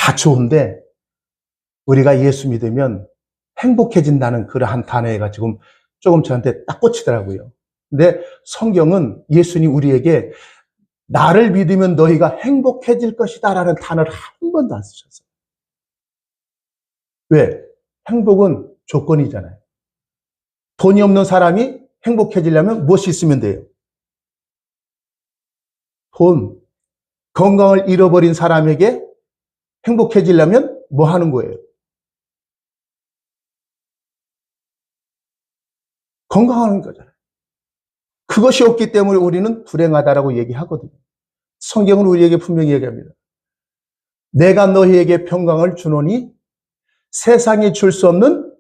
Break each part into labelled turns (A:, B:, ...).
A: 다 좋은데 우리가 예수 믿으면 행복해진다는 그러한 단어가 지금 조금 저한테 딱 꽂히더라고요. 근데 성경은 예수님 우리에게 나를 믿으면 너희가 행복해질 것이다 라는 단어를 한 번도 안 쓰셨어요. 왜? 행복은 조건이잖아요. 돈이 없는 사람이 행복해지려면 무엇이 있으면 돼요? 돈. 건강을 잃어버린 사람에게 행복해지려면 뭐 하는 거예요? 건강하는 거잖아요. 그것이 없기 때문에 우리는 불행하다라고 얘기하거든요. 성경은 우리에게 분명히 얘기합니다. 내가 너희에게 평강을 주노니 세상이 줄 수 없는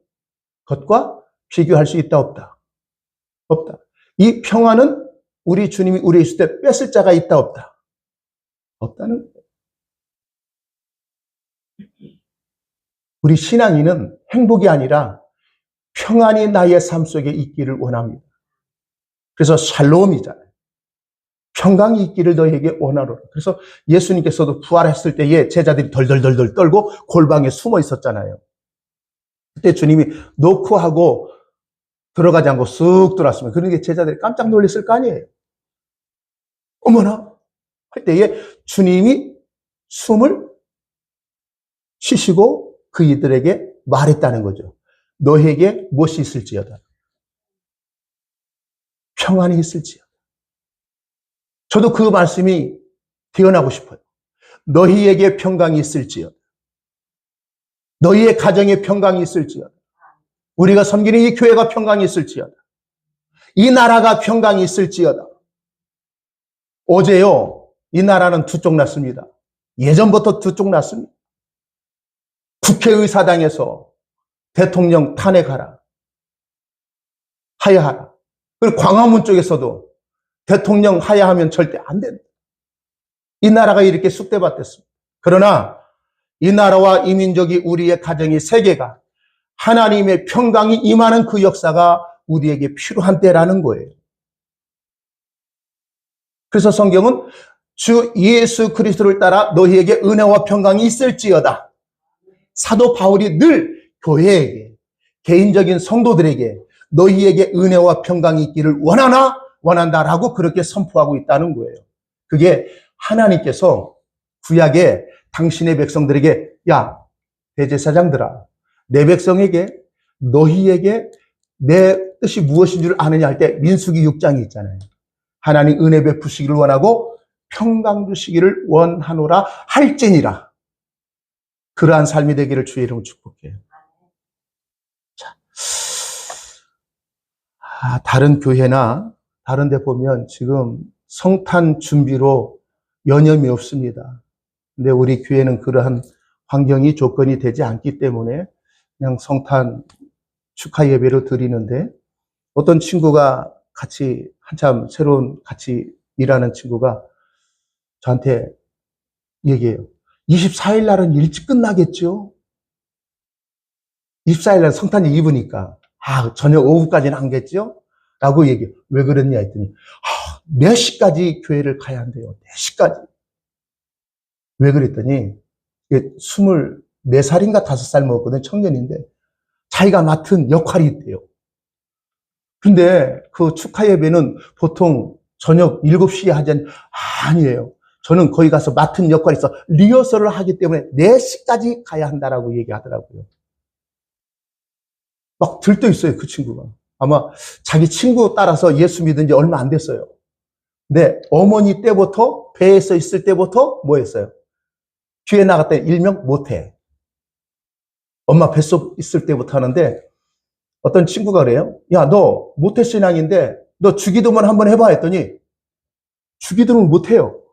A: 것과 비교할 수 있다 없다? 없다. 이 평화는 우리 주님이 우리에 있을 때 뺏을 자가 있다 없다? 없다는 거예요. 우리 신앙인은 행복이 아니라 평안이 나의 삶 속에 있기를 원합니다. 그래서 샬롬이잖아요. 평강이 있기를 너희에게 원하노라. 그래서 예수님께서도 부활했을 때에 제자들이 덜덜덜덜 떨고 골방에 숨어 있었잖아요. 그때 주님이 놓고 하고 들어가지 않고 쑥 들어왔으면 그러니까 제자들이 깜짝 놀랐을 거 아니에요. 어머나 할 때에 주님이 숨을 쉬시고 그이들에게 말했다는 거죠. 너에게 무엇이 있을지어다. 평안이 있을지어다. 저도 그 말씀이 태어나고 싶어요. 너희에게 평강이 있을지어다. 너희의 가정에 평강이 있을지어다. 우리가 섬기는 이 교회가 평강이 있을지어다. 이 나라가 평강이 있을지어다. 어제요, 이 나라는 두 쪽 났습니다. 예전부터 두 쪽 났습니다. 국회의사당에서 대통령 탄핵하라. 하야하라. 그리고 광화문 쪽에서도 대통령 하야하면 절대 안 된다. 이 나라가 이렇게 쑥대밭됐습니다. 그러나 이 나라와 이 민족이 우리의 가정이 세계가 하나님의 평강이 임하는 그 역사가 우리에게 필요한 때라는 거예요. 그래서 성경은 주 예수 그리스도를 따라 너희에게 은혜와 평강이 있을지어다. 사도 바울이 늘 교회에게, 개인적인 성도들에게 너희에게 은혜와 평강이 있기를 원한다라고 그렇게 선포하고 있다는 거예요. 그게 하나님께서 구약에 당신의 백성들에게 야, 대제사장들아, 내 백성에게 너희에게 내 뜻이 무엇인 줄 아느냐 할 때 민수기 6장이 있잖아요. 하나님 은혜 베푸시기를 원하고 평강 주시기를 원하노라 할지니라. 그러한 삶이 되기를 주의 이름으로 축복해요. 자, 다른 교회나 다른 데 보면 지금 성탄 준비로 여념이 없습니다. 근데 우리 교회는 그러한 환경이 조건이 되지 않기 때문에 그냥 성탄 축하 예배로 드리는데 어떤 친구가 같이 한참 새로운 같이 일하는 친구가 저한테 얘기해요. 24일 날은 일찍 끝나겠죠? 24일 날 성탄이 입으니까 저녁 오후까지는 안 겠죠? 라고 얘기해요. 왜 그랬냐 했더니 4시까지 교회를 가야 한대요. 4시까지. 왜 그랬더니 24살인가 5살 먹었거든요. 청년인데 자기가 맡은 역할이 있대요. 근데 그 축하 예배는 보통 저녁 7시에 하지 아니에요. 저는 거기 가서 맡은 역할이 있어 리허설을 하기 때문에 4시까지 가야 한다라고 얘기하더라고요. 막 들떠 있어요, 그 친구가. 아마 자기 친구 따라서 예수 믿은 지 얼마 안 됐어요. 근데 어머니 때부터 배에서 있을 때부터 뭐 했어요? 교회 나갔다 일명 못해. 엄마 뱃속 있을 때부터 하는데 어떤 친구가 그래요. 야, 너 모태 신앙인데 너 주기도문 한번 해봐 했더니 주기도문 못해요.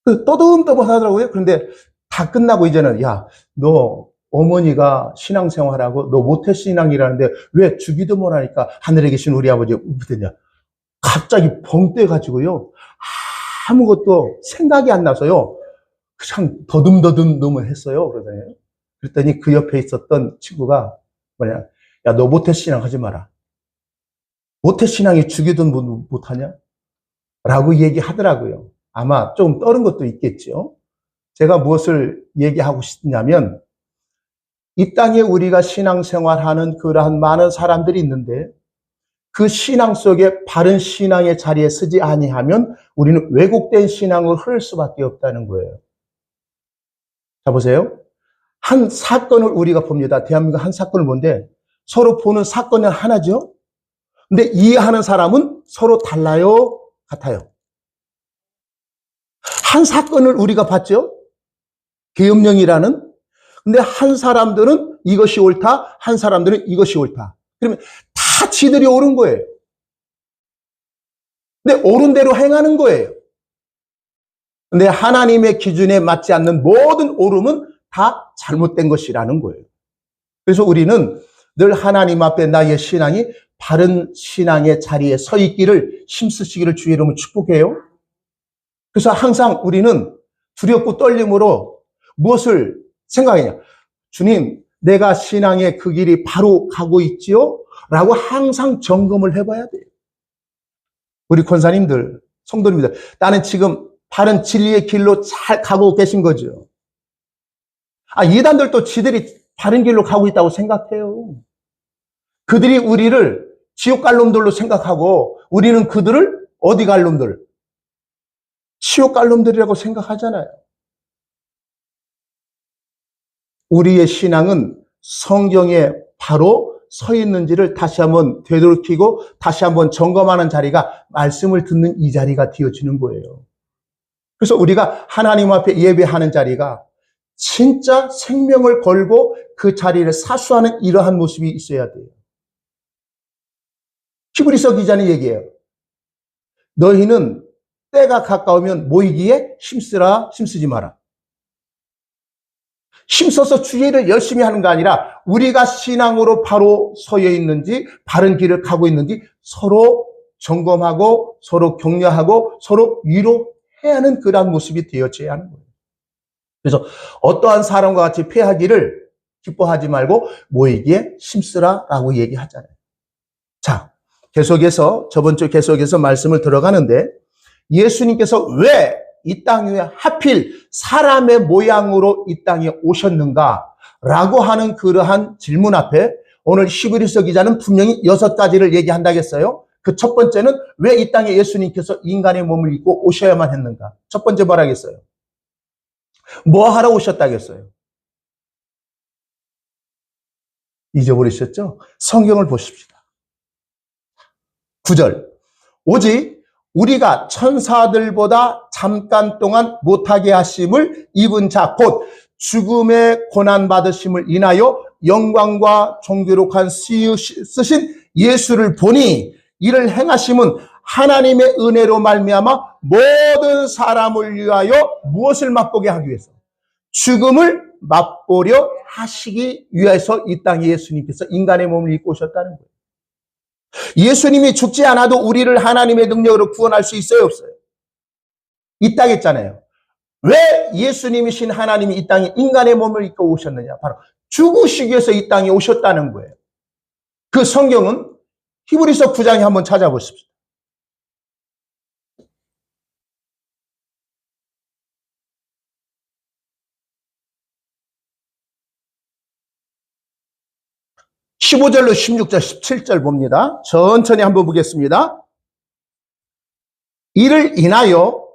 A: 떠듬떠듬 하더라고요. 그런데 다 끝나고 이제는 야, 너 어머니가 신앙생활하고 너 모태 신앙이라는데 왜 주기도문 하니까 하늘에 계신 우리 아버지 웃더냐. 갑자기 벙 떼가지고요. 아무것도 생각이 안 나서요. 그냥 더듬더듬 너무 했어요. 그랬더니 그 옆에 있었던 친구가 뭐냐. 야, 너 모태신앙 하지 마라. 모태신앙이 주기도문 못하냐? 라고 얘기하더라고요. 아마 좀 떠는 것도 있겠죠. 제가 무엇을 얘기하고 싶냐면 이 땅에 우리가 신앙생활하는 그러한 많은 사람들이 있는데 그 신앙 속에 바른 신앙의 자리에 서지 아니하면 우리는 왜곡된 신앙을 흐를 수밖에 없다는 거예요. 자, 보세요. 한 사건을 우리가 봅니다. 대한민국 한 사건을 보는데 서로 보는 사건은 하나죠. 근데 이해하는 사람은 서로 달라요, 같아요. 한 사건을 우리가 봤죠. 계엄령이라는. 근데 한 사람들은 이것이 옳다, 한 사람들은 이것이 옳다. 그러면 다 지들이 옳은 거예요. 근데 옳은 대로 행하는 거예요. 근데 하나님의 기준에 맞지 않는 모든 옳음은 다 잘못된 것이라는 거예요. 그래서 우리는 늘 하나님 앞에 나의 신앙이 바른 신앙의 자리에 서 있기를 힘쓰시기를 주의 이름으로 축복해요. 그래서 항상 우리는 두렵고 떨림으로 무엇을 생각하냐. 주님, 내가 신앙의 그 길이 바로 가고 있지요? 라고 항상 점검을 해봐야 돼요. 우리 권사님들, 성도님들, 나는 지금 바른 진리의 길로 잘 가고 계신 거죠. 이단들도 지들이 바른 길로 가고 있다고 생각해요. 그들이 우리를 지옥 갈 놈들로 생각하고 우리는 그들을 어디 갈 놈들? 지옥 갈 놈들이라고 생각하잖아요. 우리의 신앙은 성경에 바로 서 있는지를 다시 한번 되돌이키고 다시 한번 점검하는 자리가 말씀을 듣는 이 자리가 되어지는 거예요. 그래서 우리가 하나님 앞에 예배하는 자리가 진짜 생명을 걸고 그 자리를 사수하는 이러한 모습이 있어야 돼요. 히브리서 기자는 얘기해요. 너희는 때가 가까우면 모이기에 힘쓰라, 힘쓰지 마라. 힘써서 주의를 열심히 하는 게 아니라 우리가 신앙으로 바로 서여 있는지 바른 길을 가고 있는지 서로 점검하고 서로 격려하고 서로 위로해야 하는 그러한 모습이 되어져야 하는 거예요. 그래서 어떠한 사람과 같이 패하기를 기뻐하지 말고 모이기에 힘쓰라라고 얘기하잖아요. 자, 계속해서 저번 주 계속해서 말씀을 들어가는데 예수님께서 왜 이 땅 위에 하필 사람의 모양으로 이 땅에 오셨는가? 라고 하는 그러한 질문 앞에 오늘 히브리서 기자는 분명히 6가지를 얘기한다겠어요. 그 첫 번째는 왜 이 땅에 예수님께서 인간의 몸을 입고 오셔야만 했는가? 첫 번째 뭐라겠어요? 뭐 하러 오셨다겠어요? 잊어버리셨죠? 성경을 보십시다. 9절. 오직 우리가 천사들보다 잠깐 동안 못하게 하심을 입은 자, 곧 죽음의 고난받으심을 인하여 영광과 존귀록한 쓰신 예수를 보니 이를 행하심은 하나님의 은혜로 말미암아 모든 사람을 위하여 무엇을 맛보게 하기 위해서? 죽음을 맛보려 하시기 위해서 이 땅에 예수님께서 인간의 몸을 입고 오셨다는 거예요. 예수님이 죽지 않아도 우리를 하나님의 능력으로 구원할 수 있어요, 없어요? 있다겠잖아요. 왜 예수님이신 하나님이 이 땅에 인간의 몸을 입고 오셨느냐? 바로 죽으시기 위해서 이 땅에 오셨다는 거예요. 그 성경은 히브리서 9장에 한번 찾아보십시오. (15절로) 16절, 17절 봅니다. 천천히 한번 보겠습니다. 이를 인하여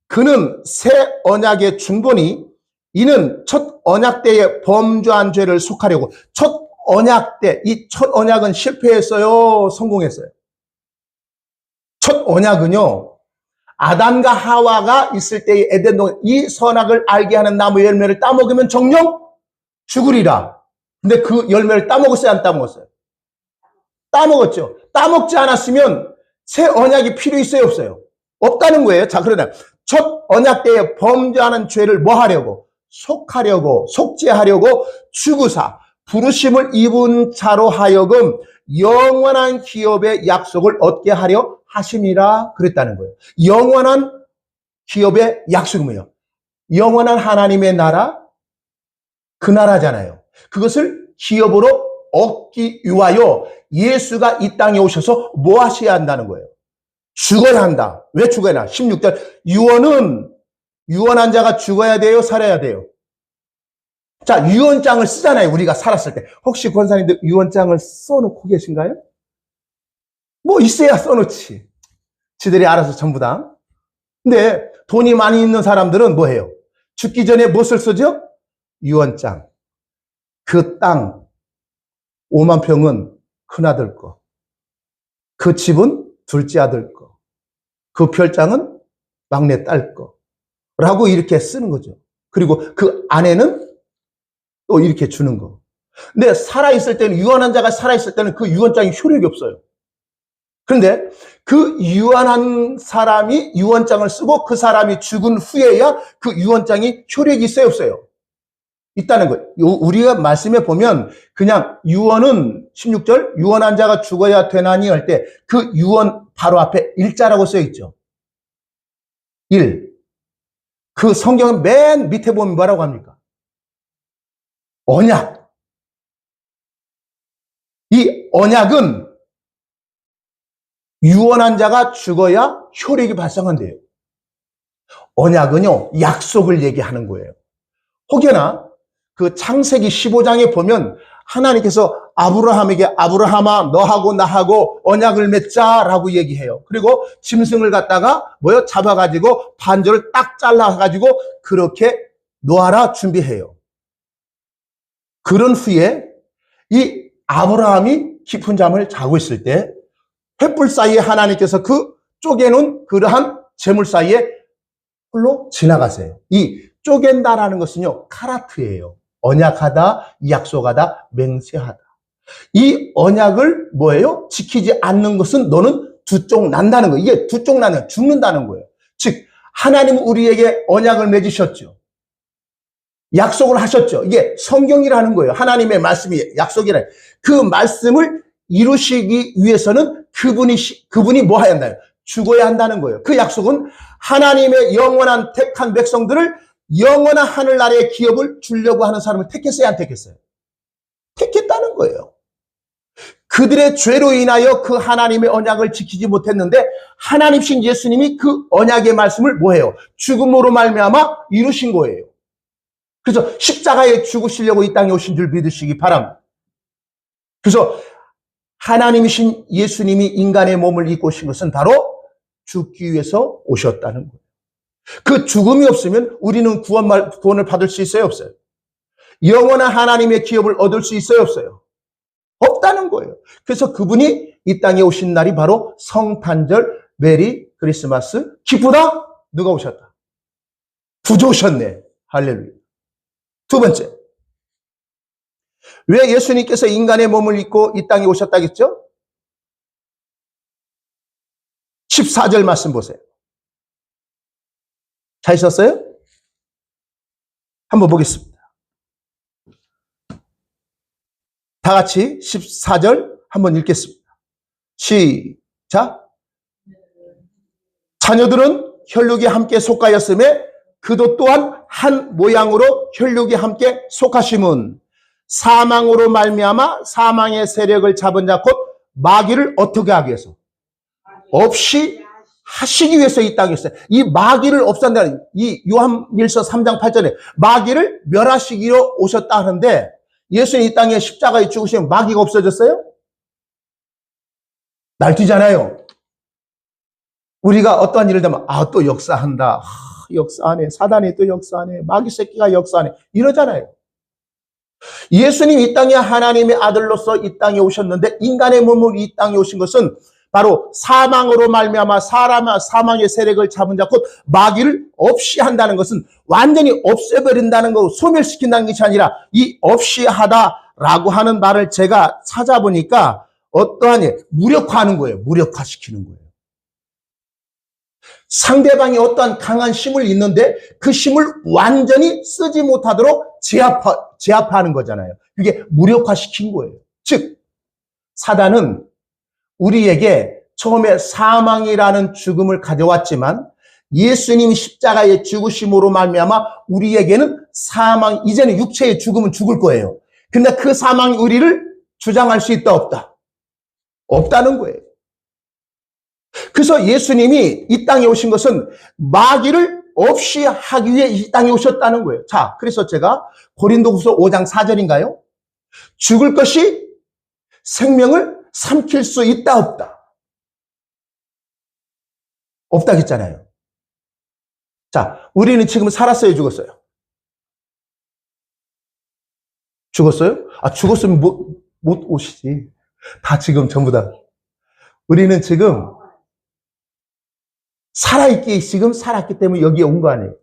A: 그는 새 언약의 중보니 이는 첫 언약 때의 범죄한 죄를 속하려고. 첫 언약 때, 이 첫 언약은 실패했어요, 성공했어요? 첫 언약은요, 아담과 하와가 있을 때의 에덴동, 이 선악을 알게 하는 나무 열매를 따먹으면 정령 죽으리라. 근데 그 열매를 따먹었어요, 안 따먹었어요? 따먹었죠. 따먹지 않았으면 새 언약이 필요 있어요, 없어요? 없다는 거예요. 자, 그러나 첫 언약 때에 범죄하는 죄를 뭐 하려고? 속하려고, 속죄하려고 죽으사 부르심을 입은 자로 하여금 영원한 기업의 약속을 얻게 하려 하심이라 그랬다는 거예요. 영원한 기업의 약속이 뭐예요? 영원한 하나님의 나라, 그 나라잖아요. 그것을 기업으로 얻기 위하여 예수가 이 땅에 오셔서 뭐 하셔야 한다는 거예요? 죽어야 한다. 왜 죽어야 하나? 16절. 유언은 유언한 자가 죽어야 돼요? 살아야 돼요? 자, 유언장을 쓰잖아요. 우리가 살았을 때. 혹시 권사님들 유언장을 써놓고 계신가요? 뭐 있어야 써놓지. 지들이 알아서 전부 다. 근데 돈이 많이 있는 사람들은 뭐 해요? 죽기 전에 무엇을 쓰죠? 유언장. 그 땅 5만 평은 큰아들 거. 그 집은 둘째 아들 거. 그 별장은 막내 딸 거. 라고 이렇게 쓰는 거죠. 그리고 그 아내는 또 이렇게 주는 거. 근데 살아있을 때는, 유언한 자가 살아있을 때는 그 유언장이 효력이 없어요. 그런데 그 유언한 사람이 유언장을 쓰고 그 사람이 죽은 후에야 그 유언장이 효력이 있어요, 없어요? 있다는 거예요. 우리가 말씀에 보면 그냥 유언은 16절 유언한 자가 죽어야 되나니 할 때 그 유언 바로 앞에 일자라고 써 있죠. 1. 그 성경은 맨 밑에 보면 뭐라고 합니까? 언약. 이 언약은 유언한 자가 죽어야 효력이 발생한대요. 언약은요, 약속을 얘기하는 거예요. 혹여나 그 창세기 15장에 보면 하나님께서 아브라함에게 아브라함아 너하고 나하고 언약을 맺자라고 얘기해요. 그리고 짐승을 갖다가 잡아가지고 반절을 딱 잘라가지고 그렇게 놓아라 준비해요. 그런 후에 이 아브라함이 깊은 잠을 자고 있을 때 횃불 사이에 하나님께서 그 쪼개놓은 그러한 재물 사이에 홀로 지나가세요. 이 쪼갠다라는 것은요, 카라트예요. 언약하다, 약속하다, 맹세하다. 이 언약을 뭐예요? 지키지 않는 것은 너는 두 쪽 난다는 거예요. 이게 두 쪽 나면 죽는다는 거예요. 즉, 하나님은 우리에게 언약을 맺으셨죠. 약속을 하셨죠. 이게 성경이라는 거예요. 하나님의 말씀이 약속이라. 그 말씀을 이루시기 위해서는 그분이 뭐 해야 한다요? 죽어야 한다는 거예요. 그 약속은 하나님의 영원한 택한 백성들을 영원한 하늘나라의 기업을 주려고 하는 사람을 택했어요, 안 택했어요? 택했다는 거예요. 그들의 죄로 인하여 그 하나님의 언약을 지키지 못했는데 하나님신 예수님이 그 언약의 말씀을 뭐해요? 죽음으로 말미암아 이루신 거예요. 그래서 십자가에 죽으시려고 이 땅에 오신 줄 믿으시기 바랍니다. 그래서 하나님이신 예수님이 인간의 몸을 입고 오신 것은 바로 죽기 위해서 오셨다는 거예요. 그 죽음이 없으면 우리는 구원을 받을 수 있어요, 없어요? 영원한 하나님의 기업을 얻을 수 있어요, 없어요? 없다는 거예요. 그래서 그분이 이 땅에 오신 날이 바로 성탄절, 메리 크리스마스, 기쁘다? 누가 오셨다? 구주 오셨네. 할렐루야. 두 번째, 왜 예수님께서 인간의 몸을 입고 이 땅에 오셨다겠죠? 14절 말씀 보세요. 잘 있었어요? 한번 보겠습니다. 다 같이 14절 한번 읽겠습니다. 시작. 자녀들은 혈육이 함께 속하였음에 그도 또한 한 모양으로 혈육이 함께 속하심은 사망으로 말미암아 사망의 세력을 잡은 자 곧 마귀를 어떻게 하기 위해서? 없이 하시기 위해서 이 땅에 있어요. 이 마귀를 없앤다는, 이 요한일서 3장 8절에 마귀를 멸하시기로 오셨다 하는데 예수님 이 땅에 십자가에 죽으시면 마귀가 없어졌어요? 날뛰잖아요. 우리가 어떠한 일을 되면 또 역사한다. 역사하네. 사단이 또 역사하네. 마귀 새끼가 역사하네. 이러잖아요. 예수님 이 땅에 하나님의 아들로서 이 땅에 오셨는데 인간의 몸으로 이 땅에 오신 것은 바로 사망으로 말미암아 사망의 세력을 잡은 자 곧 마귀를 없이 한다는 것은 완전히 없애버린다는 거, 소멸시킨다는 것이 아니라 이 없이 하다라고 하는 말을 제가 찾아보니까 어떠하니? 무력화하는 거예요. 무력화시키는 거예요. 상대방이 어떠한 강한 힘을 있는데 그 힘을 완전히 쓰지 못하도록 제압하는 거잖아요. 그게 무력화시킨 거예요. 즉, 사단은 우리에게 처음에 사망이라는 죽음을 가져왔지만 예수님이 십자가의 죽으심으로 말미암아 우리에게는 이제는 육체의 죽음은 죽을 거예요. 근데 그 사망이 우리를 주장할 수 있다, 없다? 없다는 거예요. 그래서 예수님이 이 땅에 오신 것은 마귀를 없이 하기 위해 이 땅에 오셨다는 거예요. 자, 그래서 제가 고린도후서 5장 4절인가요? 죽을 것이 생명을 삼킬 수 있다 없다? 없다겠잖아요. 자, 우리는 지금 살았어요, 죽었어요? 죽었어요? 아, 죽었으면 못 오시지. 다 지금 전부 다. 우리는 지금 지금 살았기 때문에 여기에 온 거 아니에요.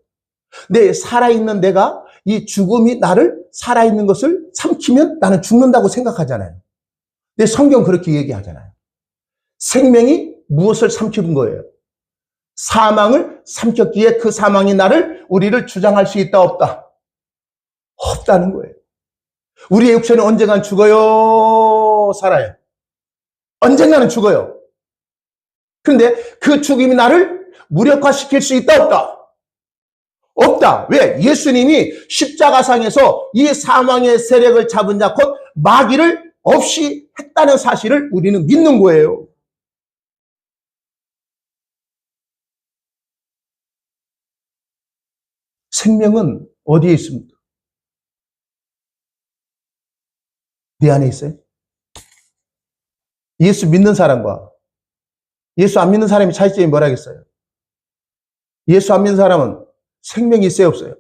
A: 근데 살아있는 내가 이 죽음이 나를 살아있는 것을 삼키면 나는 죽는다고 생각하잖아요. 근데 성경 그렇게 얘기하잖아요. 생명이 무엇을 삼키는 거예요? 사망을 삼켰기에 그 사망이 우리를 주장할 수 있다 없다? 없다는 거예요. 우리의 육체는 언젠간 죽어요, 살아요? 언젠가는 죽어요. 그런데 그 죽음이 나를 무력화시킬 수 있다 없다? 없다. 왜? 예수님이 십자가상에서 이 사망의 세력을 잡은 자 곧 마귀를 없이 했다는 사실을 우리는 믿는 거예요. 생명은 어디에 있습니까? 네 안에 있어요? 예수 믿는 사람과 예수 안 믿는 사람이 차이점이 뭐라겠어요? 예수 안 믿는 사람은 생명이 있어요, 없어요?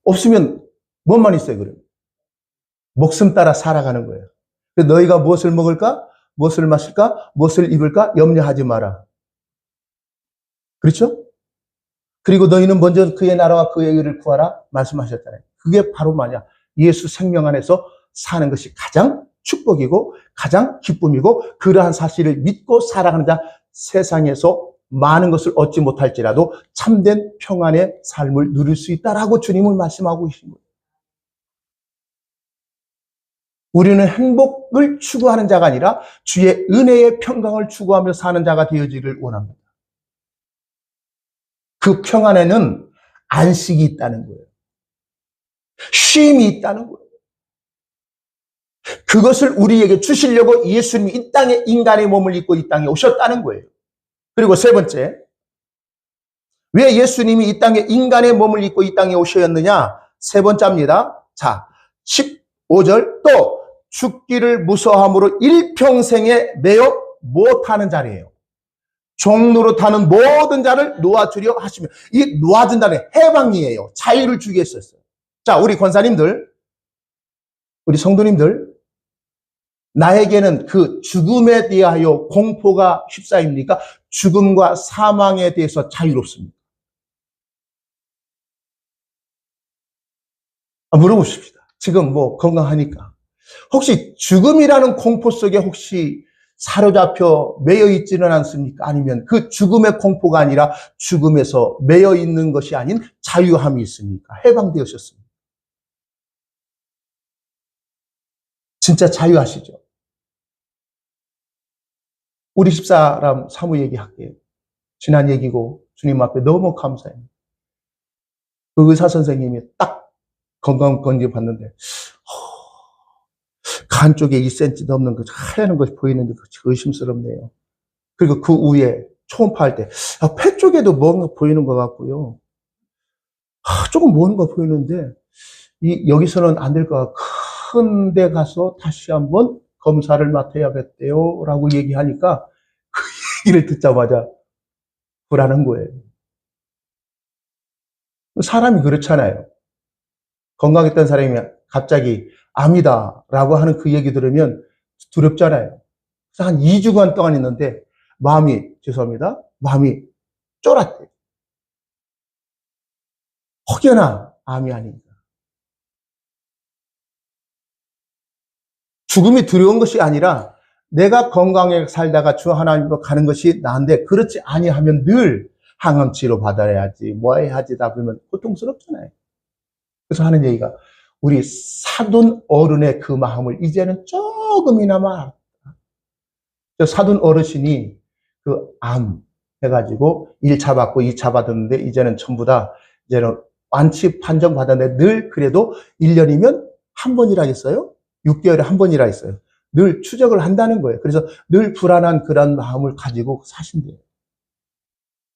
A: 없으면 뭐만 있어요, 그러면? 목숨 따라 살아가는 거예요. 너희가 무엇을 먹을까? 무엇을 마실까? 무엇을 입을까? 염려하지 마라. 그렇죠? 그리고 너희는 먼저 그의 나라와 그의 의를 구하라 말씀하셨잖아요. 그게 바로 뭐냐? 예수 생명 안에서 사는 것이 가장 축복이고 가장 기쁨이고 그러한 사실을 믿고 살아가는 자 세상에서 많은 것을 얻지 못할지라도 참된 평안의 삶을 누릴 수 있다라고 주님은 말씀하고 계신 거예요. 우리는 행복을 추구하는 자가 아니라 주의 은혜의 평강을 추구하며 사는 자가 되어지기를 원합니다. 그 평안에는 안식이 있다는 거예요. 쉼이 있다는 거예요. 그것을 우리에게 주시려고 예수님이 이 땅에 인간의 몸을 입고 이 땅에 오셨다는 거예요. 그리고 세 번째, 왜 예수님이 이 땅에 인간의 몸을 입고 이 땅에 오셨느냐? 세 번째입니다. 자, 15절 또 죽기를 무서함으로 일평생에 매여 못하는 자리예요. 종로로 타는 모든 자를 놓아주려 하시며 이 놓아준다는 해방이에요. 자유를 주기 위해서였어요. 자, 우리 권사님들, 우리 성도님들, 나에게는 그 죽음에 대하여 공포가 휩싸입니까? 죽음과 사망에 대해서 자유롭습니다. 물어보십시다. 지금 뭐 건강하니까. 혹시 죽음이라는 공포 속에 혹시 사로잡혀 매여 있지는 않습니까? 아니면 그 죽음의 공포가 아니라 죽음에서 매여 있는 것이 아닌 자유함이 있습니까? 해방되셨습니다. 진짜 자유하시죠? 우리 집사람 사무 얘기할게요. 지난 얘기고 주님 앞에 너무 감사해요. 그 의사 선생님이 딱 건강검진 봤는데 간 쪽에 2cm 넘는 그 하얀 것이 보이는데 의심스럽네요. 그리고 그 위에 초음파할 때 폐 쪽에도 뭔가 보이는 것 같고요. 조금 뭔가 보이는데 여기서는 안 될 것 같고 큰 데 가서 다시 한번 검사를 맡아야겠대요 라고 얘기하니까 그 얘기를 듣자마자 불안한 거예요. 사람이 그렇잖아요. 건강했던 사람이 갑자기 암이다 라고 하는 그 얘기 들으면 두렵잖아요. 그래서 한 2주간 동안 있는데 마음이 쫄았대요. 혹여나 암이 아닌가. 죽음이 두려운 것이 아니라 내가 건강하게 살다가 주 하나님과 가는 것이 나은데 그렇지 아니하면 늘 항암 치료 받아야지 뭐 해야지 다 그러면 고통스럽잖아요. 그래서 하는 얘기가 우리 사돈 어른의 그 마음을 이제는 조금이나마 알았다. 사돈 어르신이 그 암 해가지고 1차 받고 2차 받았는데 이제는 전부 다 이제는 완치 판정 받았는데 늘 그래도 1년이면 한 번이라 했어요. 6개월에 한 번이라 했어요. 늘 추적을 한다는 거예요. 그래서 늘 불안한 그런 마음을 가지고 사신대요.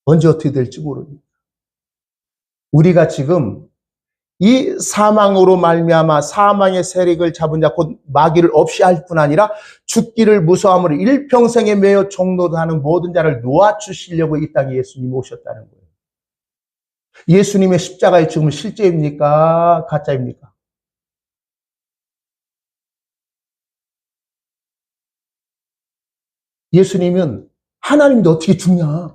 A: 언제 어떻게 될지 모르니까. 우리가 지금 이 사망으로 말미암아 사망의 세력을 잡은 자 곧 마귀를 없이 할 뿐 아니라 죽기를 무서함으로 일평생에 매여 종노하는 모든 자를 놓아주시려고 이 땅에 예수님이 오셨다는 거예요. 예수님의 십자가의 죽음은 실제입니까? 가짜입니까? 예수님은 하나님인데 어떻게 죽냐?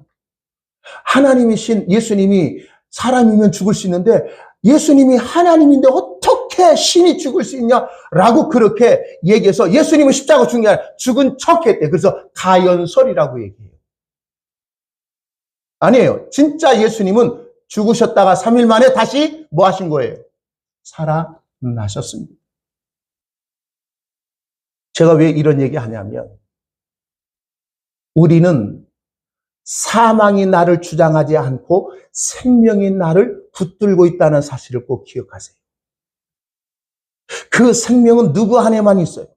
A: 하나님이신 예수님이 사람이면 죽을 수 있는데 예수님이 하나님인데 어떻게 신이 죽을 수 있냐라고 그렇게 얘기해서 예수님은 십자가 죽은 게 아니라 죽은 척했대. 그래서 가연설이라고 얘기해요. 아니에요. 진짜 예수님은 죽으셨다가 3일 만에 다시 뭐 하신 거예요? 살아나셨습니다. 제가 왜 이런 얘기 하냐면 우리는 사망이 나를 주장하지 않고 생명이 나를 붙들고 있다는 사실을 꼭 기억하세요. 그 생명은 누구 안에만 있어요?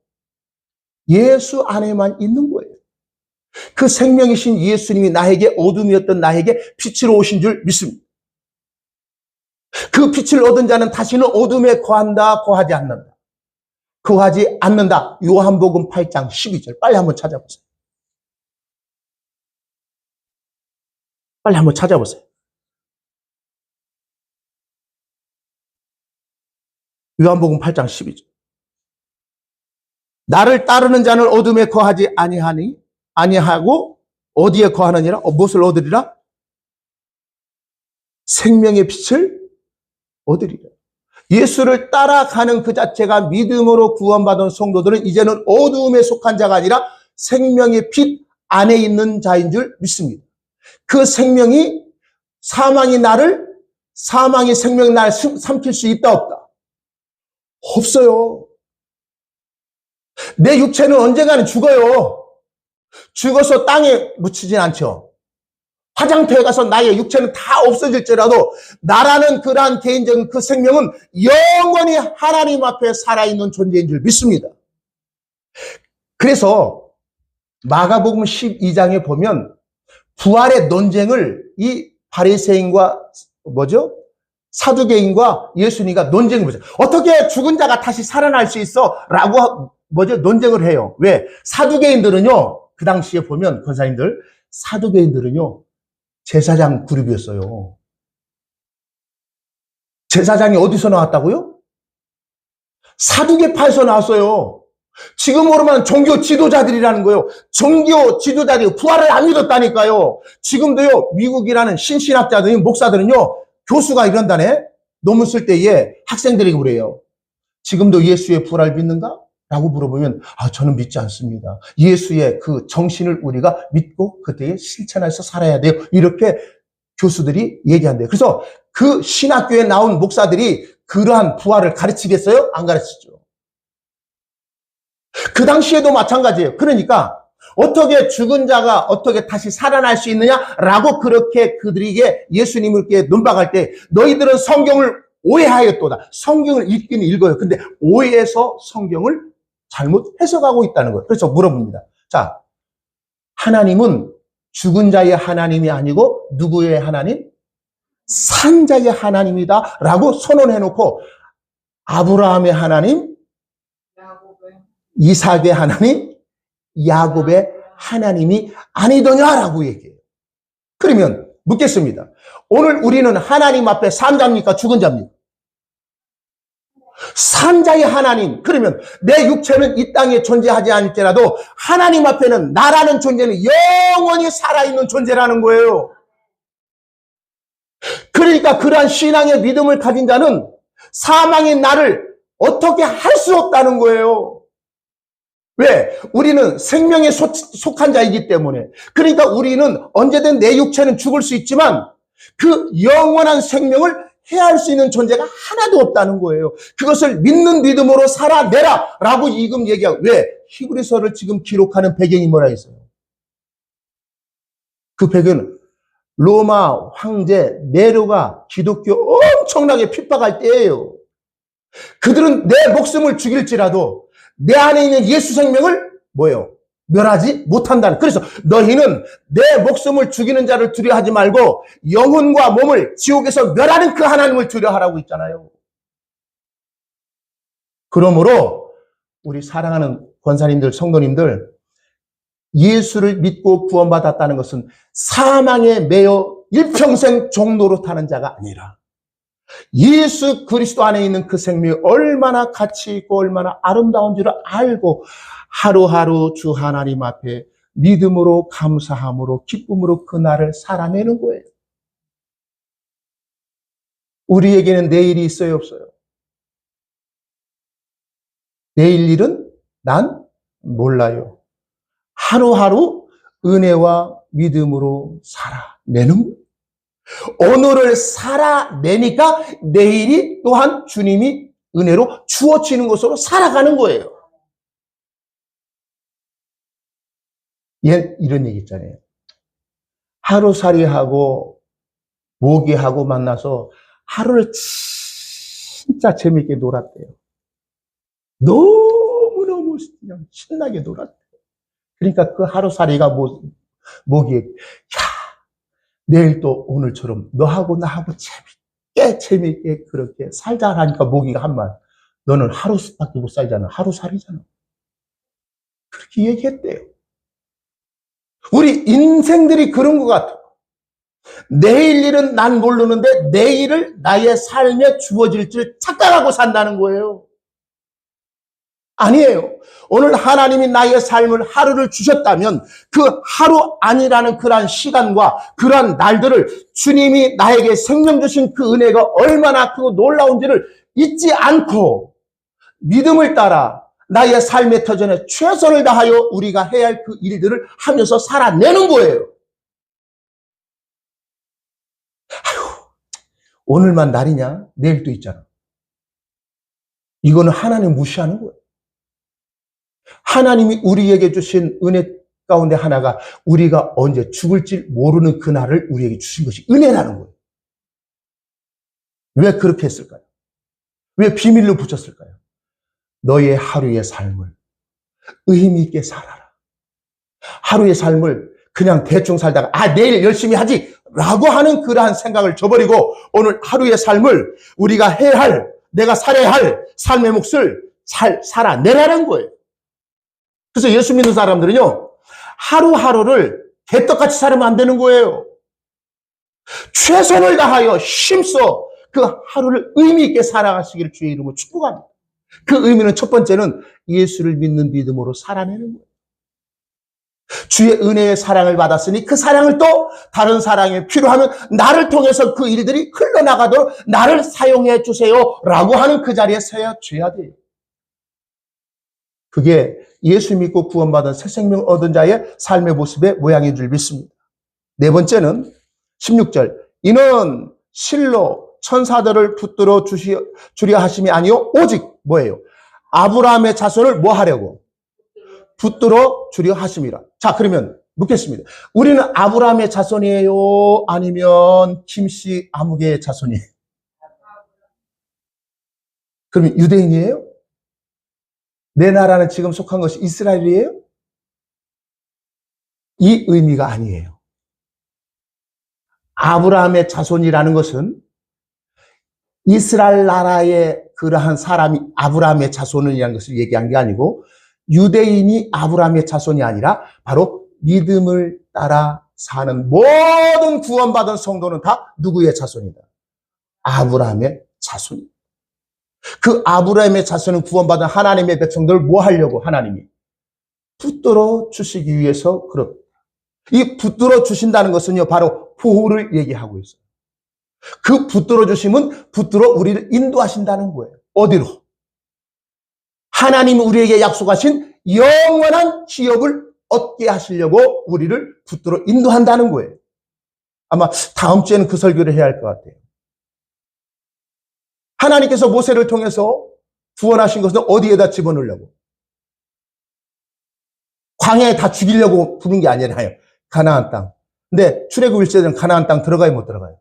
A: 예수 안에만 있는 거예요. 그 생명이신 예수님이 나에게 어둠이었던 나에게 빛으로 오신 줄 믿습니다. 그 빛을 얻은 자는 다시는 어둠에 거한다, 거하지 않는다. 거하지 않는다. 요한복음 8장 12절. 빨리 한번 찾아보세요. 빨리 한번 찾아보세요. 요한복음 8장 12절. 나를 따르는 자는 어둠에 거하지 아니하고 어디에 거하느니라? 무엇을 얻으리라? 생명의 빛을 얻으리라. 예수를 따라가는 그 자체가 믿음으로 구원받은 성도들은 이제는 어두움에 속한 자가 아니라 생명의 빛 안에 있는 자인 줄 믿습니다. 그 생명이 사망이 생명이 나를 삼킬 수 있다 없다? 없어요. 내 육체는 언젠가는 죽어요. 죽어서 땅에 묻히진 않죠. 화장터에 가서 나의 육체는 다 없어질지라도 나라는 그러한 개인적인 그 생명은 영원히 하나님 앞에 살아있는 존재인 줄 믿습니다. 그래서 마가복음 12장에 보면 부활의 논쟁을 이 바리새인과 사두개인과 예수님과 논쟁을 보죠. 어떻게 죽은 자가 다시 살아날 수 있어? 라고 논쟁을 해요. 왜? 사두개인들은요, 그 당시에 보면 권사님들, 사두개인들은요, 제사장 그룹이었어요. 제사장이 어디서 나왔다고요? 사두개파에서 나왔어요. 지금으로만 종교 지도자들이라는 거예요. 종교 지도자들이 부활을 안 믿었다니까요. 지금도요, 미국이라는 신신학자들이, 목사들은요, 교수가 이런다네. 논문 쓸 때에 학생들에게 그래요. 지금도 예수의 부활을 믿는가? 라고 물어보면 저는 믿지 않습니다. 예수의 그 정신을 우리가 믿고 그때에 실천해서 살아야 돼요. 이렇게 교수들이 얘기한대요. 그래서 그 신학교에 나온 목사들이 그러한 부활을 가르치겠어요? 안 가르치죠. 그 당시에도 마찬가지예요. 그러니까 어떻게 죽은 자가 어떻게 다시 살아날 수 있느냐라고 그렇게 그들에게 예수님께 논박할 때 너희들은 성경을 오해하였도다. 성경을 읽긴 읽어요. 근데 오해해서 성경을 잘못 해석하고 있다는 거예요. 그래서 물어봅니다. 자, 하나님은 죽은 자의 하나님이 아니고 누구의 하나님? 산 자의 하나님이다 라고 선언해놓고 아브라함의 하나님, 이삭의 하나님, 야곱의 하나님이 아니더냐라고 얘기해요. 그러면 묻겠습니다. 오늘 우리는 하나님 앞에 산 자입니까? 죽은 자입니까? 산 자의 하나님. 그러면 내 육체는 이 땅에 존재하지 않을지라도 하나님 앞에는 나라는 존재는 영원히 살아있는 존재라는 거예요. 그러니까 그러한 신앙의 믿음을 가진 자는 사망의 나를 어떻게 할 수 없다는 거예요. 왜? 우리는 생명에 속한 자이기 때문에. 그러니까 우리는 언제든 내 육체는 죽을 수 있지만 그 영원한 생명을 해할 수 있는 존재가 하나도 없다는 거예요. 그것을 믿는 믿음으로 살아내라 라고 지금 얘기하고. 왜? 히브리서를 지금 기록하는 배경이 뭐라 했어요? 그 배경은 로마 황제 네로가 기독교 엄청나게 핍박할 때예요. 그들은 내 목숨을 죽일지라도 내 안에 있는 예수 생명을 뭐예요? 멸하지 못한다는. 그래서 너희는 내 목숨을 죽이는 자를 두려워하지 말고 영혼과 몸을 지옥에서 멸하는 그 하나님을 두려워하라고 있잖아요. 그러므로 우리 사랑하는 권사님들, 성도님들, 예수를 믿고 구원받았다는 것은 사망에 매여 일평생 종로로 타는 자가 아니라 예수 그리스도 안에 있는 그 생명이 얼마나 가치 있고 얼마나 아름다운 줄을 알고 하루하루 주 하나님 앞에 믿음으로 감사함으로 기쁨으로 그날을 살아내는 거예요. 우리에게는 내일이 있어요, 없어요? 내일 일은 난 몰라요. 하루하루 은혜와 믿음으로 살아내는 거예요. 오늘을 살아내니까 내일이 또한 주님이 은혜로 주어지는 것으로 살아가는 거예요. 이런 얘기 있잖아요. 하루살이하고 모기하고 만나서 하루를 진짜 재밌게 놀았대요. 너무너무 그냥 신나게 놀았대요. 그러니까 그 하루살이가 모기에, 야, 내일 또 오늘처럼 너하고 나하고 재밌게 그렇게 살자 하니까 모기가 한 말, 너는 하루밖에 못 살잖아. 하루살이잖아. 그렇게 얘기했대요. 우리 인생들이 그런 것 같아요. 내일 일은 난 모르는데 내일을 나의 삶에 주어질 줄 착각하고 산다는 거예요. 아니에요. 오늘 하나님이 나의 삶을 하루를 주셨다면 그 하루 아니라는 그러한 시간과 그러한 날들을 주님이 나에게 생명 주신 그 은혜가 얼마나 크고 놀라운지를 잊지 않고 믿음을 따라 나의 삶의 터전에 최선을 다하여 우리가 해야 할 그 일들을 하면서 살아내는 거예요. 아휴, 오늘만 날이냐? 내일 또 있잖아. 이거는 하나님 무시하는 거예요. 하나님이 우리에게 주신 은혜 가운데 하나가 우리가 언제 죽을지 모르는 그날을 우리에게 주신 것이 은혜라는 거예요. 왜 그렇게 했을까요? 왜 비밀로 붙였을까요? 너의 하루의 삶을 의미 있게 살아라. 하루의 삶을 그냥 대충 살다가 내일 열심히 하지 라고 하는 그러한 생각을 저버리고 오늘 하루의 삶을 우리가 해야 할, 내가 살아야 할 삶의 몫을 잘 살아내라는 거예요. 그래서 예수 믿는 사람들은요, 하루하루를 개떡같이 살면 안 되는 거예요. 최선을 다하여 힘써 그 하루를 의미 있게 살아가시기를 주의 이름으로 축복합니다. 그 의미는 첫 번째는 예수를 믿는 믿음으로 살아내는 거예요. 주의 은혜의 사랑을 받았으니 그 사랑을 또 다른 사랑이 필요하면 나를 통해서 그 일들이 흘러나가도록 나를 사용해 주세요 라고 하는 그 자리에 서야 돼요. 그게 예수 믿고 구원받은 새 생명 얻은 자의 삶의 모습의 모양인 줄 믿습니다. 네 번째는 16절, 이는 실로 천사들을 붙들어 주려 하심이 아니요 오직 뭐예요? 아브라함의 자손을 뭐 하려고? 붙들어 주려 하심이라. 자, 그러면 묻겠습니다. 우리는 아브라함의 자손이에요? 아니면 김씨 아무개의 자손이에요? 그러면 유대인이에요? 내 나라는 지금 속한 것이 이스라엘이에요? 이 의미가 아니에요. 아브라함의 자손이라는 것은 이스라엘 나라의 그러한 사람이 아브라함의 자손이라는 것을 얘기한 게 아니고 유대인이 아브라함의 자손이 아니라 바로 믿음을 따라 사는 모든 구원받은 성도는 다 누구의 자손이다? 아브라함의 자손이다. 그 아브라함의 자손은 구원받은 하나님의 백성들을 뭐 하려고 하나님이 붙들어 주시기 위해서 그렇다. 이 붙들어 주신다는 것은요, 바로 보호를 얘기하고 있어요. 그 붙들어 주심은 붙들어 우리를 인도하신다는 거예요. 어디로? 하나님이 우리에게 약속하신 영원한 기업을 얻게 하시려고 우리를 붙들어 인도한다는 거예요. 아마 다음 주에는 그 설교를 해야 할 것 같아요. 하나님께서 모세를 통해서 구원하신 것은 어디에다 집어넣으려고? 광야에 다 죽이려고 부른 게 아니라요. 가나안 땅. 근데 출애굽 1세대는 가나안 땅 들어가요, 못 들어가요?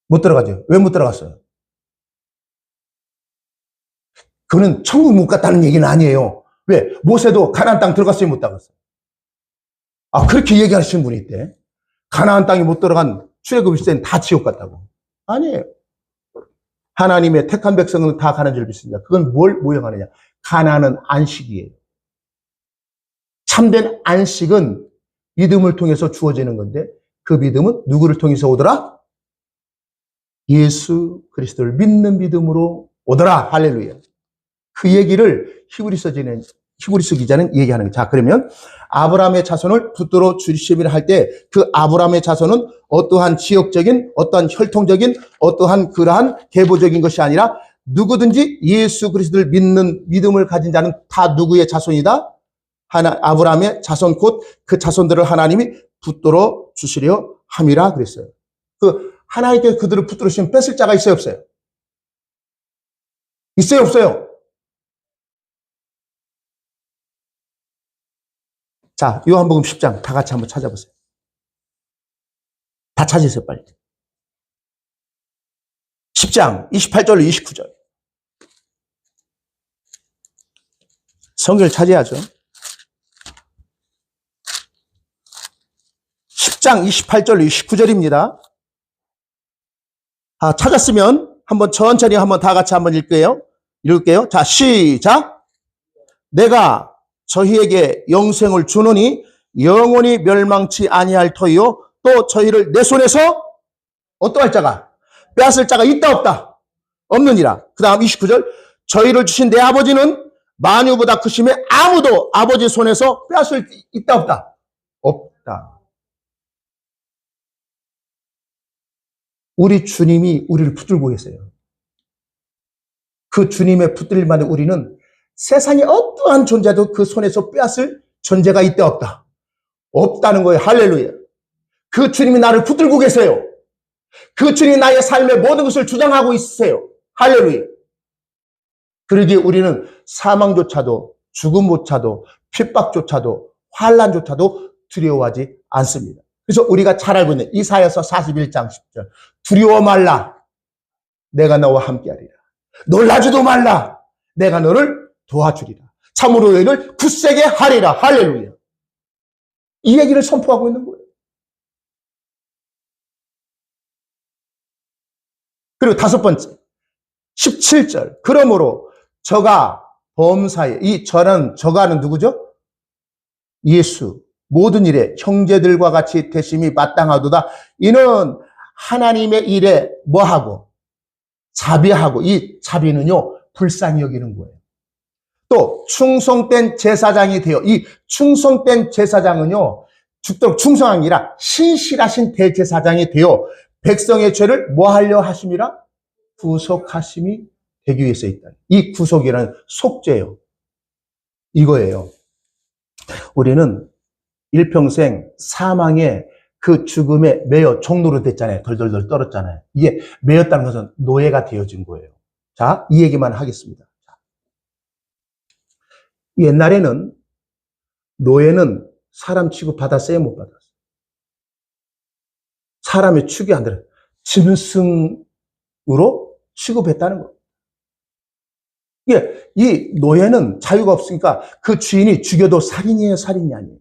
A: 못 들어가죠. 왜 못 들어갔어요? 그거는 천국 못 갔다는 얘기는 아니에요. 왜? 모세도 가나안 땅 들어갔어요, 못 들어갔어요? 아, 그렇게 얘기하시는 분이 있대. 가나안 땅에 못 들어간 출애굽 시대는 다 지옥 같다고. 아니에요. 하나님의 택한 백성은 다 가는 줄 믿습니다. 그건 뭘 모형하느냐? 가나안은 안식이에요. 참된 안식은 믿음을 통해서 주어지는 건데 그 믿음은 누구를 통해서 오더라? 예수 그리스도를 믿는 믿음으로 오더라. 할렐루야. 그 얘기를 히브리서 기자는 얘기하는 거예요. 자, 그러면 아브라함의 자손을 붙들어 주시미라 할 때 그 아브라함의 자손은 어떠한 지역적인, 어떠한 혈통적인, 어떠한 그러한 계보적인 것이 아니라 누구든지 예수 그리스도를 믿는 믿음을 가진 자는 다 누구의 자손이다? 아브라함의 자손 곧 그 자손들을 하나님이 붙들어 주시려 함이라 그랬어요. 그 하나님께 그들을 붙들어 주시면 뺏을 자가 있어요, 없어요? 있어요, 없어요? 자, 요한복음 10장 다 같이 한번 찾아보세요. 다 찾으세요, 빨리. 10장 28절로 29절. 성경을 찾아야죠. 10장 28절로 29절입니다. 아, 찾았으면 한번 천천히 한번 다 같이 한번 읽을게요. 자, 시작. 내가 저희에게 영생을 주노니 영원히 멸망치 아니할 터이요 또 저희를 내 손에서 어떠할 자가 빼앗을 자가 있다 없다 없느니라. 그 다음 29절 저희를 주신 내 아버지는 만유보다 크심에 아무도 아버지 손에서 빼앗을 있다 없다 없다. 우리 주님이 우리를 붙들고 계세요. 그 주님의 붙들림만에 우리는 세상에 어떠한 존재도 그 손에서 빼앗을 존재가 있다 없다 없다는 거예요. 할렐루야. 그 주님이 나를 붙들고 계세요. 그 주님이 나의 삶의 모든 것을 주장하고 있으세요. 할렐루야. 그러기에 우리는 사망조차도 죽음조차도 핍박조차도 환난조차도 두려워하지 않습니다. 그래서 우리가 잘 알고 있는 이사야서 41장 10절 두려워 말라 내가 너와 함께하리라. 놀라지도 말라 내가 너를 도와주리라. 참으로 너희를 굳세게 하리라. 할렐루야. 이 얘기를 선포하고 있는 거예요. 그리고 다섯 번째 17절 그러므로 저가 범사에 이 저가는 누구죠? 예수 모든 일에 형제들과 같이 대심이 마땅하도다. 이는 하나님의 일에 뭐하고 자비하고 이 자비는요 불쌍히 여기는 거예요. 또 충성된 제사장이 되어 이 충성된 제사장은요 죽도록 충성한 게 아니라 신실하신 대제사장이 되어 백성의 죄를 뭐 하려 하심이라? 구속하심이 되기 위해서 있다. 이 구속이라는 속죄예요. 이거예요. 우리는 일평생 사망의 그 죽음에 매여 종로로 됐잖아요. 덜덜덜 떨었잖아요. 이게 매였다는 것은 노예가 되어진 거예요. 자, 이 얘기만 하겠습니다. 옛날에는 노예는 사람 취급받았어요? 못 받았어요? 사람의 축이 안 들어요. 짐승으로 취급했다는 거예요. 이 노예는 자유가 없으니까 그 주인이 죽여도 살인이에요, 살인이 아니에요.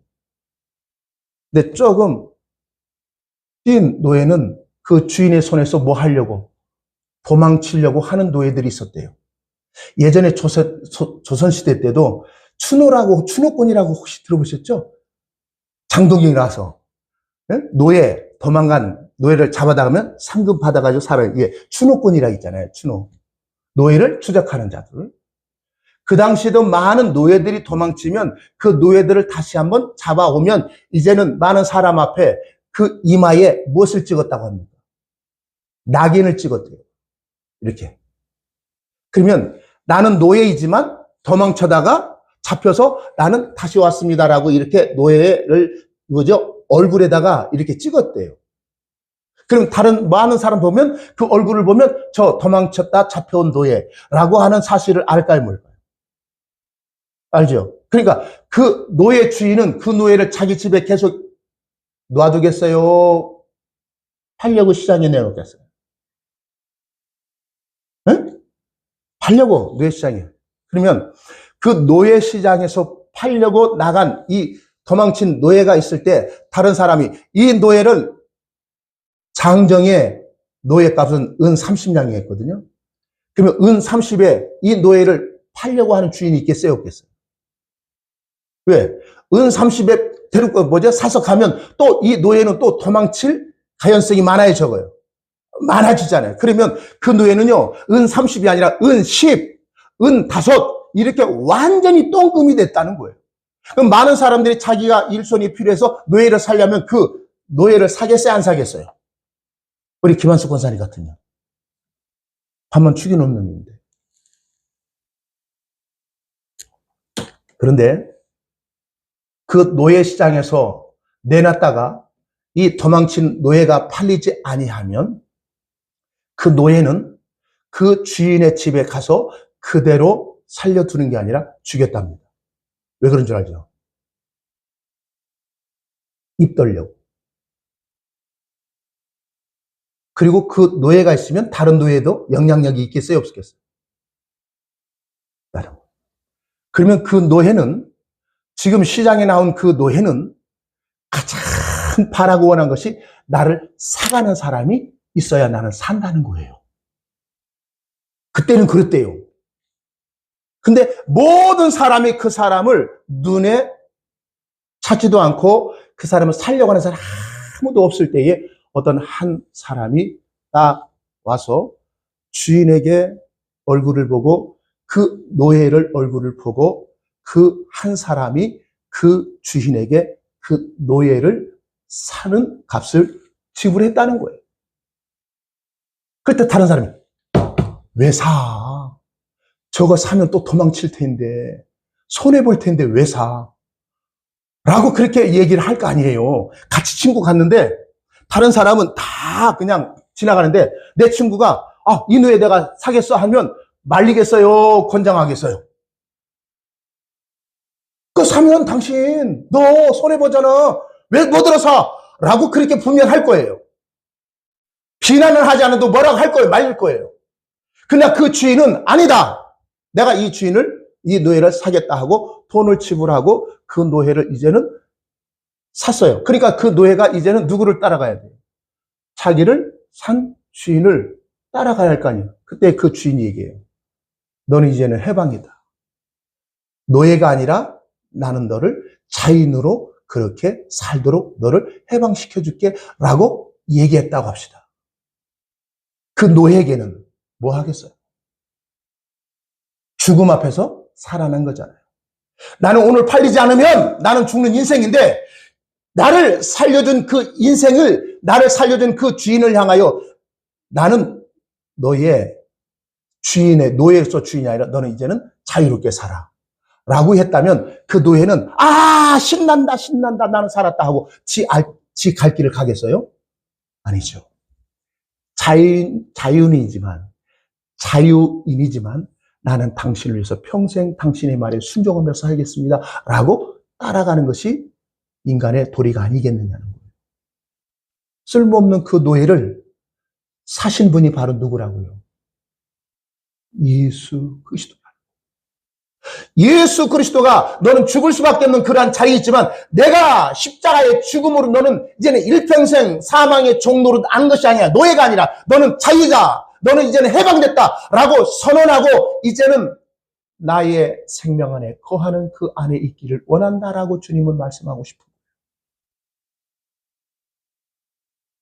A: 근데 조금 뛴 노예는 그 주인의 손에서 뭐 하려고 도망치려고 하는 노예들이 있었대요. 예전에 조선시대 때도 추노꾼이라고 혹시 들어보셨죠? 장동경이라서 노예 도망간 노예를 잡아다가면 상금 받아가지고 살아요. 이게 추노꾼이라 있잖아요. 추노 노예를 추적하는 자들. 그 당시에도 많은 노예들이 도망치면 그 노예들을 다시 한번 잡아오면 이제는 많은 사람 앞에 그 이마에 무엇을 찍었다고 합니까? 낙인을 찍었대요. 이렇게. 그러면 나는 노예이지만 도망쳐다가 잡혀서 나는 다시 왔습니다라고 이렇게 노예를 얼굴에다가 이렇게 찍었대요. 그럼 다른 많은 사람 보면 그 얼굴을 보면 저 도망쳤다 잡혀온 노예라고 하는 사실을 알까요, 뭘까요? 알죠? 그러니까 그 노예 주인은 그 노예를 자기 집에 계속 놔두겠어요? 팔려고 시장에 내놓겠어요? 응? 팔려고 노예 시장에. 그러면 그 노예 시장에서 팔려고 나간 이 도망친 노예가 있을 때 다른 사람이 이 노예를 장정의 노예값은 은 30냥이 했거든요. 그러면 은 30에 이 노예를 팔려고 하는 주인이 있겠어요, 없겠어요? 왜? 은 30에 데리고 사서 가면 또 이 노예는 또 도망칠 가연성이 많아져요. 많아지잖아요. 그러면 그 노예는요, 은 30이 아니라 은 10, 은 5 이렇게 완전히 똥금이 됐다는 거예요. 그럼 많은 사람들이 자기가 일손이 필요해서 노예를 살려면 그 노예를 사겠어요, 안 사겠어요? 우리 김한수 권사님 같으면 한번 죽여놓은 놈인데. 그런데 그 노예 시장에서 내놨다가 이 도망친 노예가 팔리지 아니하면 그 노예는 그 주인의 집에 가서 그대로 살려두는 게 아니라 죽였답니다. 왜 그런 줄 알죠? 입 벌려고. 그리고 그 노예가 있으면 다른 노예도 영향력이 있겠어요, 없겠어요? 그러면 그 노예는, 지금 시장에 나온 그 노예는 가장 바라고 원한 것이 나를 사가는 사람이 있어야 나는 산다는 거예요. 그때는 그랬대요. 근데 모든 사람이 그 사람을 눈에 찾지도 않고 그 사람을 살려고 하는 사람 아무도 없을 때에 어떤 한 사람이 딱 와서 주인에게 얼굴을 보고 그 노예를 얼굴을 보고 그 한 사람이 그 주인에게 그 노예를 사는 값을 지불했다는 거예요. 그때 다른 사람이 왜 사? 저거 사면 또 도망칠 텐데 손해볼 텐데 왜 사? 라고 그렇게 얘기를 할 거 아니에요. 같이 친구 갔는데 다른 사람은 다 그냥 지나가는데 내 친구가 이 노예 내가 사겠어 하면 말리겠어요? 권장하겠어요? 그거 사면 당신 너 손해보잖아. 왜 뭐 들어 사? 라고 그렇게 분명히 할 거예요. 비난을 하지 않아도 뭐라고 할 거예요. 말릴 거예요. 근데 그 주인은 아니다. 내가 이 주인을, 이 노예를 사겠다 하고 돈을 지불하고 그 노예를 이제는 샀어요. 그러니까 그 노예가 이제는 누구를 따라가야 돼요? 자기를 산 주인을 따라가야 할 거 아니에요. 그때 그 주인이 얘기해요. 너는 이제는 해방이다. 노예가 아니라 나는 너를 자인으로 그렇게 살도록 너를 해방시켜줄게 라고 얘기했다고 합시다. 그 노예에게는 뭐 하겠어요? 죽음 앞에서 살아난 거잖아요. 나는 오늘 팔리지 않으면 나는 죽는 인생인데 나를 살려준 그 인생을, 나를 살려준 그 주인을 향하여 나는 너의 주인의, 노예로서 주인이 아니라 너는 이제는 자유롭게 살아. 라고 했다면 그 노예는 신난다 나는 살았다 하고 지 갈 길을 가겠어요? 아니죠. 자유인이지만 나는 당신을 위해서 평생 당신의 말에 순종하며 살겠습니다. 라고 따라가는 것이 인간의 도리가 아니겠느냐는 거예요. 쓸모없는 그 노예를 사신 분이 바로 누구라고요? 예수 그리스도. 예수 그리스도가 너는 죽을 수밖에 없는 그러한 자리에 있지만 내가 십자가의 죽음으로 너는 이제는 일평생 사망의 종노릇 한 것이 아니야. 노예가 아니라 너는 자유다. 너는 이제는 해방됐다. 라고 선언하고 이제는 나의 생명 안에 거하는 그 안에 있기를 원한다라고 주님은 말씀하고 싶은 거예요.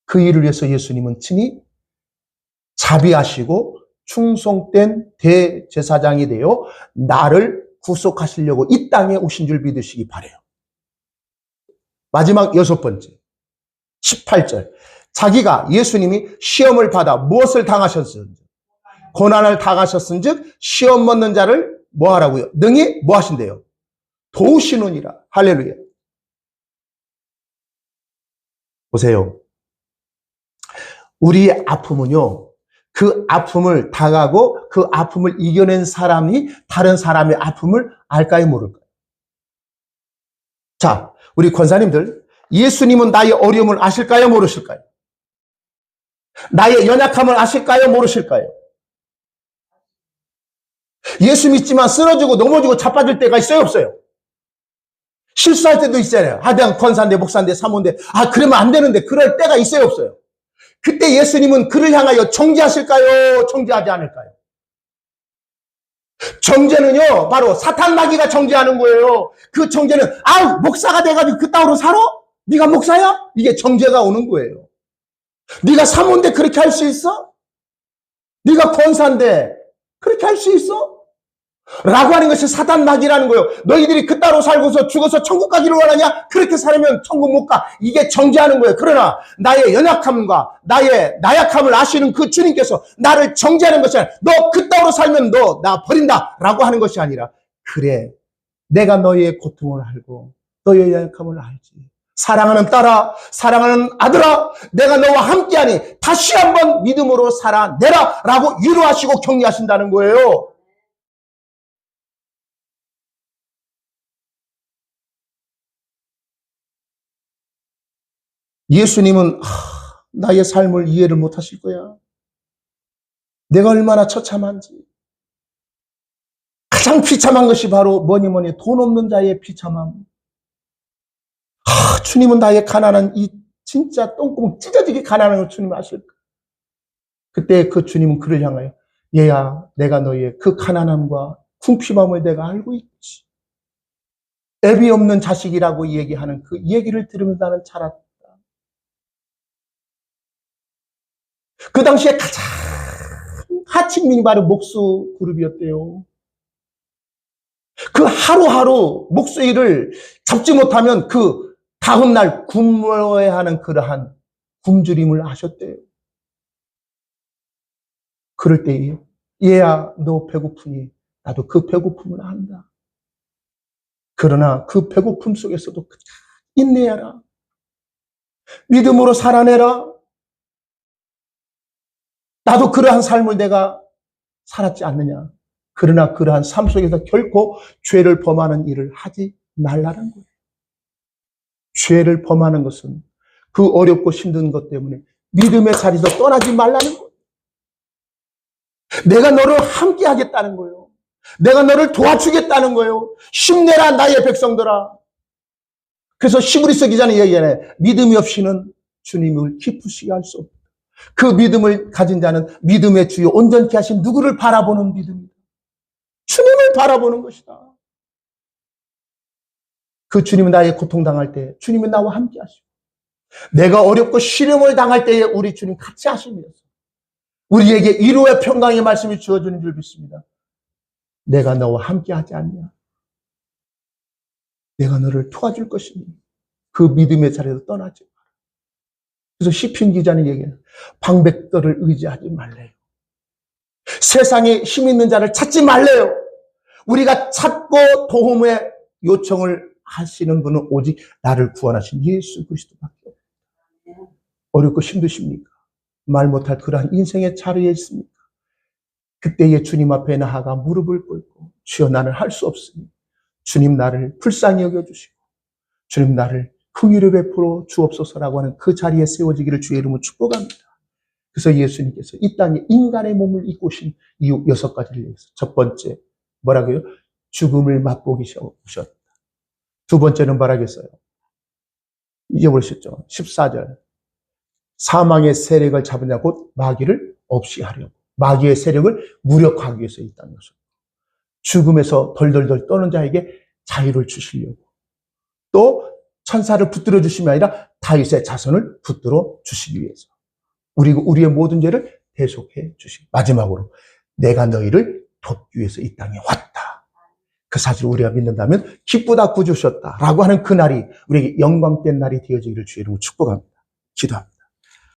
A: 그 일을 위해서 예수님은 친히 자비하시고 충성된 대제사장이 되어 나를 구속하시려고 이 땅에 오신 줄 믿으시기 바라요. 마지막 6번째 18절 자기가 예수님이 시험을 받아 무엇을 당하셨은지 고난을 당하셨은즉 시험 받는 자를 뭐 하라고요? 능히 뭐 하신대요? 도우시느니라. 할렐루야. 보세요. 우리의 아픔은요. 그 아픔을 당하고 그 아픔을 이겨낸 사람이 다른 사람의 아픔을 알까요, 모를까요? 자, 우리 권사님들, 예수님은 나의 어려움을 아실까요, 모르실까요? 나의 연약함을 아실까요, 모르실까요? 예수 믿지만 쓰러지고 넘어지고 자빠질 때가 있어요, 없어요? 실수할 때도 있잖아요. 내가 권사인데, 목사인데, 사모인데, 그러면 안 되는데, 그럴 때가 있어요, 없어요? 그때 예수님은 그를 향하여 정죄하실까요? 정죄하지 않을까요? 정죄는요, 바로 사탄 마귀가 정죄하는 거예요. 그 정죄는, 목사가 돼가지고 그따위로 살아? 네가 목사야? 이게 정죄가 오는 거예요. 네가 사모인데 그렇게 할 수 있어? 네가 권사인데 그렇게 할 수 있어? 라고 하는 것이 사단 마귀라는 거예요. 너희들이 그따로 살고서 죽어서 천국 가기를 원하냐? 그렇게 살면 천국 못 가. 이게 정죄하는 거예요. 그러나 나의 연약함과 나의 나약함을 아시는 그 주님께서 나를 정죄하는 것이 아니라 너 그따로 살면 너 나 버린다 라고 하는 것이 아니라 그래, 내가 너의 고통을 알고 너의 연약함을 알지. 사랑하는 딸아, 사랑하는 아들아, 내가 너와 함께하니 다시 한번 믿음으로 살아내라 라고 위로하시고 격려하신다는 거예요. 예수님은 나의 삶을 이해를 못하실 거야. 내가 얼마나 처참한지. 가장 비참한 것이 바로 뭐니 돈 없는 자의 비참함. 주님은 나의 가난한 이 진짜 똥구멍 찢어지게 가난한 걸 주님 아실까? 그때 그 주님은 그를 향하여 얘야, 내가 너의 그 가난함과 궁핍함을 내가 알고 있지. 애비 없는 자식이라고 얘기하는 그 얘기를 들으면서 나는 자랐다. 그 당시에 가장 하층민이 바로 목수 그룹이었대요. 그 하루하루 목수일을 잡지 못하면 그 다음날 굶어야 하는 그러한 굶주림을 하셨대요. 그럴 때에 얘야, 너 배고프니 나도 그 배고픔을 안다. 그러나 그 배고픔 속에서도 인내하라. 믿음으로 살아내라. 나도 그러한 삶을 내가 살았지 않느냐. 그러나 그러한 삶 속에서 결코 죄를 범하는 일을 하지 말라는 거예요. 죄를 범하는 것은 그 어렵고 힘든 것 때문에 믿음의 자리에서 떠나지 말라는 거예요. 내가 너를 함께 하겠다는 거예요. 내가 너를 도와주겠다는 거예요. 힘내라 나의 백성들아. 그래서 히브리서 기자는 얘기하네. 믿음이 없이는 주님을 기쁘시게 할 수 없다. 그 믿음을 가진 자는 믿음의 주요 온전케 하신 누구를 바라보는 믿음이다. 주님을 바라보는 것이다. 그 주님은 나의 고통당할 때 주님은 나와 함께 하시고 내가 어렵고 시름을 당할 때에 우리 주님 같이 하시면서 우리에게 위로의 평강의 말씀이 주어지는 줄 믿습니다. 내가 너와 함께 하지 않냐? 내가 너를 도와줄 것이니 그 믿음의 자리에서 떠나지 마라. 그래서 시편 기자는 얘기해요. 방백들을 의지하지 말래요. 세상에 힘 있는 자를 찾지 말래요. 우리가 찾고 도움의 요청을 하시는 분은 오직 나를 구원하신 예수 그리스도밖에 없습니다. 어렵고 힘드십니까? 말 못할 그러한 인생의 자리에 있습니까? 그때에 주님 앞에 나아가 무릎을 꿇고 주여 나는 할 수 없으니 주님 나를 불쌍히 여겨주시고 주님 나를 긍휼을 베풀어 주옵소서라고 하는 그 자리에 세워지기를 주의 이름으로 축복합니다. 그래서 예수님께서 이 땅에 인간의 몸을 입고 오신 이유 6가지를 얘기했어요. 첫 번째 뭐라고요? 죽음을 맛보기 오셨다. 두 번째는 뭐라겠어요? 잊어버리셨죠? 14절. 사망의 세력을 잡은 자 곧 마귀를 없이 하려고. 마귀의 세력을 무력화하기 위해서 이 땅에 오셨다. 죽음에서 덜덜덜 떠는 자에게 자유를 주시려고. 또 천사를 붙들어 주심이 아니라 다윗의 자손을 붙들어 주시기 위해서. 우리의 모든 죄를 대속해 주시고. 마지막으로 내가 너희를 돕기 위해서 이 땅에 왔다. 그 사실을 우리가 믿는다면 기쁘다 구주셨다 라고 하는 그날이 우리에게 영광된 날이 되어지기를 주의 이름으로 축복합니다. 기도합니다.